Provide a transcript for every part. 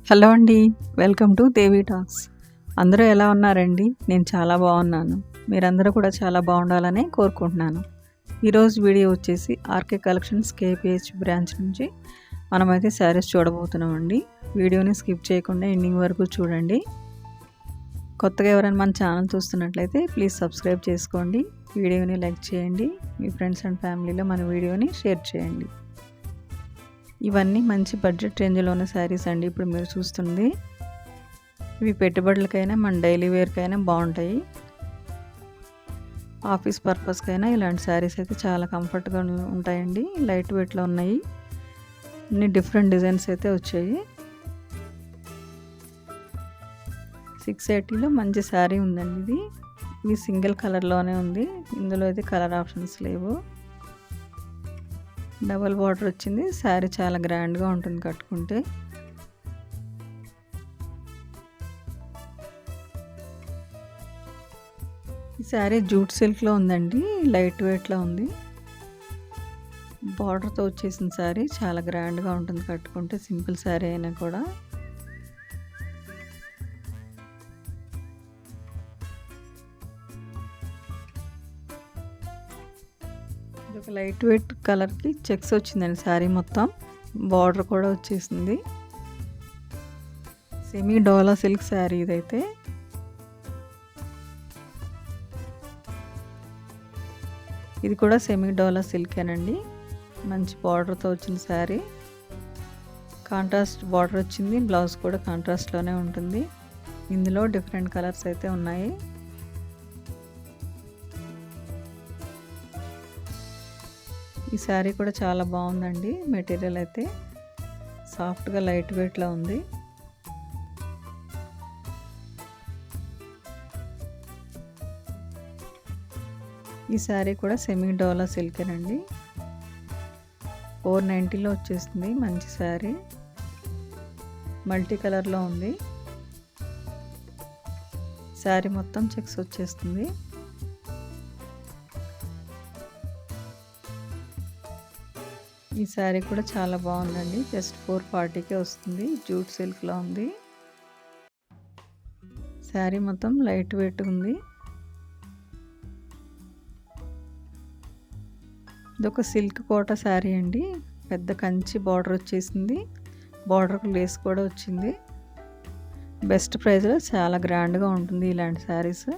Hello అండి. Welcome to Devi talks. అందరూ ఎలా ఉన్నారండి? నేను చాలా బాగున్నాను. మీరందరూ కూడా చాలా బాగుండాలని కోరుకుంటున్నాను. ఈరోజు వీడియో వచ్చేసి ఆర్కే కలెక్షన్స్ కేపీహెచ్ బ్రాంచ్ నుంచి మనమైతే శారీస్ చూడబోతున్నామండి. వీడియోని స్కిప్ చేయకుండా ఎండింగ్ వరకు చూడండి. కొత్తగా ఎవరైనా మన ఛానల్ చూస్తున్నట్లయితే ప్లీజ్ సబ్స్క్రైబ్ చేసుకోండి. వీడియోని లైక్ చేయండి. మీ ఫ్రెండ్స్ అండ్ ఫ్యామిలీలో మన వీడియోని షేర్ చేయండి. ఇవన్నీ మంచి బడ్జెట్ రేంజ్లోనే శారీస్ అండి. ఇప్పుడు మీరు చూస్తుంది ఇవి పెట్టుబడులకైనా మన డైలీ వేర్కైనా బాగుంటాయి. ఆఫీస్ పర్పస్కైనా ఇలాంటి శారీస్ అయితే చాలా కంఫర్ట్గా ఉంటాయండి. లైట్ వెయిట్లో ఉన్నాయి. అన్ని డిఫరెంట్ డిజైన్స్ అయితే వచ్చాయి. 680లో మంచి శారీ ఉందండి. ఇది సింగిల్ కలర్లోనే ఉంది. ఇందులో అయితే కలర్ ఆప్షన్స్ లేవు. డబల్ బార్డర్ వచ్చింది. శారీ చాలా గ్రాండ్గా ఉంటుంది కట్టుకుంటే. ఈ శారీ జూట్ సిల్క్లో ఉందండి. లైట్ వెయిట్లో ఉంది. బార్డర్తో వచ్చేసిన శారీ చాలా గ్రాండ్గా ఉంటుంది కట్టుకుంటే. సింపుల్ శారీ అయినా కూడా. ఒక లైట్ వెయిట్ కలర్కి చెక్స్ వచ్చిందండి శారీ మొత్తం. బార్డర్ కూడా వచ్చేసింది. సెమీ డోలా సిల్క్ శారీ ఇదైతే. ఇది కూడా సెమీ డోలా సిల్కేనండి. మంచి బార్డర్తో వచ్చిన శారీ. కాంట్రాస్ట్ బార్డర్ వచ్చింది. బ్లౌజ్ కూడా కాంట్రాస్ట్లోనే ఉంటుంది. ఇందులో డిఫరెంట్ కలర్స్ అయితే ఉన్నాయి. ఈ శారీ కూడా చాలా బాగుందండి. మెటీరియల్ అయితే సాఫ్ట్గా లైట్ వెయిట్లో ఉంది. ఈ శారీ కూడా సెమీ డోలా సిల్కేనండి. 490లో వచ్చేస్తుంది. మంచి శారీ. మల్టీ కలర్లో ఉంది. శారీ మొత్తం చెక్స్ వచ్చేస్తుంది. ఈ శారీ కూడా చాలా బాగుందండి. జస్ట్ 440కే వస్తుంది. జూట్ సిల్క్లో ఉంది. శారీ మొత్తం లైట్ వెయిట్ ఉంది. ఇదొక సిల్క్ కోట శారీ అండి. పెద్ద కంచి బార్డర్ వచ్చేసింది. బార్డర్కు లేస్ కూడా వచ్చింది. బెస్ట్ ప్రైస్లో చాలా గ్రాండ్గా ఉంటుంది ఇలాంటి శారీస్.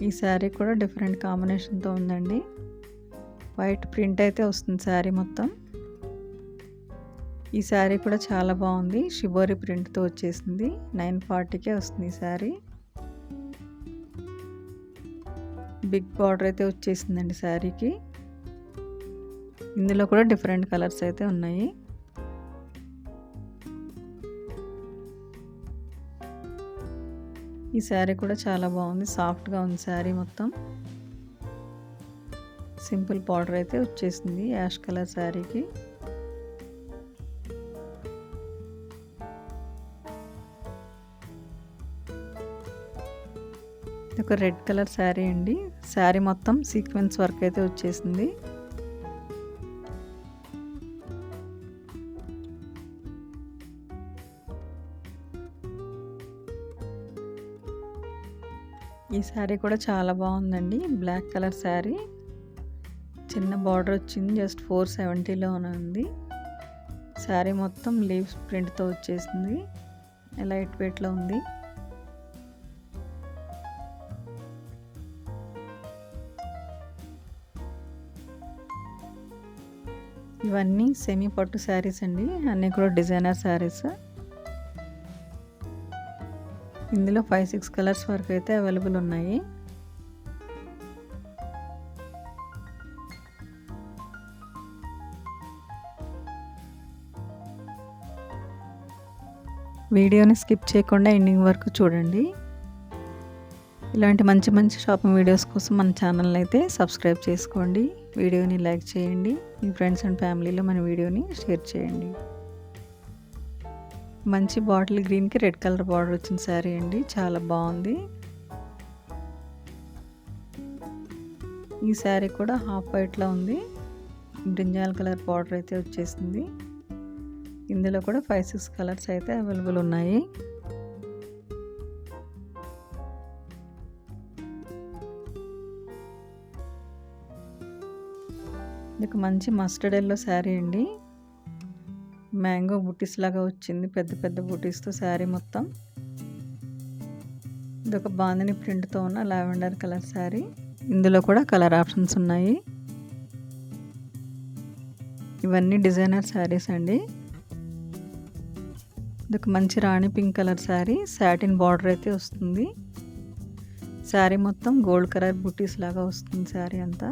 ఈ శారీ కూడా డిఫరెంట్ కాంబినేషన్తో ఉందండి. వైట్ ప్రింట్ అయితే వస్తుంది శారీ మొత్తం. ఈ శారీ కూడా చాలా బాగుంది. షిబోరి ప్రింట్తో వచ్చేసింది. 940కే వస్తుంది ఈ శారీ. బిగ్ బార్డర్ అయితే వచ్చేసిందండి శారీకి. ఇందులో కూడా డిఫరెంట్ కలర్స్ అయితే ఉన్నాయి. ఈ శారీ కూడా చాలా బాగుంది. సాఫ్ట్గా ఉంది శారీ మొత్తం. సింపుల్ బార్డర్ అయితే వచ్చేసింది యాష్ కలర్ శారీకి. ఒక రెడ్ కలర్ శారీ అండి. శారీ మొత్తం సీక్వెన్స్ వర్క్ అయితే వచ్చేసింది. ఈ శారీ కూడా చాలా బాగుందండి. Black colour sari. చిన్న బార్డర్ వచ్చింది. జస్ట్ 470లో ఉంది. శారీ మొత్తం లీవ్స్ ప్రింట్తో వచ్చేసింది. లైట్ వెయిట్లో ఉంది. ఇవన్నీ సెమీ పట్టు శారీస్ అండి. అన్నీ కూడా డిజైనర్ శారీస్. ఇందులో 5-6 కలర్స్ వరకు అయితే అవైలబుల్ ఉన్నాయి. వీడియోని స్కిప్ చేయకుండా ఎండింగ్ వరకు చూడండి. ఇలాంటి మంచి మంచి షాపింగ్ వీడియోస్ కోసం మన ఛానల్ అయితే సబ్స్క్రైబ్ చేసుకోండి. వీడియోని లైక్ చేయండి. మీ ఫ్రెండ్స్ అండ్ ఫ్యామిలీలో మన వీడియోని షేర్ చేయండి. మంచి బాటిల్ గ్రీన్కి రెడ్ కలర్ బార్డర్ వచ్చిన శారీ అండి. చాలా బాగుంది. ఈ శారీ కూడా హాఫ్ వైట్లో ఉంది. బ్రింజాల్ కలర్ బార్డర్ అయితే వచ్చేసింది. ఇందులో కూడా 5-6 కలర్స్ అయితే అవైలబుల్ ఉన్నాయి. ఇది మంచి మస్టర్డ్ ఎల్లో శారీ అండి. మ్యాంగో బూటీస్ లాగా వచ్చింది, పెద్ద పెద్ద బూటీస్తో శారీ మొత్తం. ఇదొక బాందిని ప్రింట్తో ఉన్న లావెండర్ కలర్ శారీ. ఇందులో కూడా కలర్ ఆప్షన్స్ ఉన్నాయి. ఇవన్నీ డిజైనర్ శారీస్ అండి. ఇదొక మంచి rani pink colour sari, satin border అయితే వస్తుంది. శారీ మొత్తం గోల్డ్ కలర్ బూటీస్ లాగా వస్తుంది శారీ అంతా.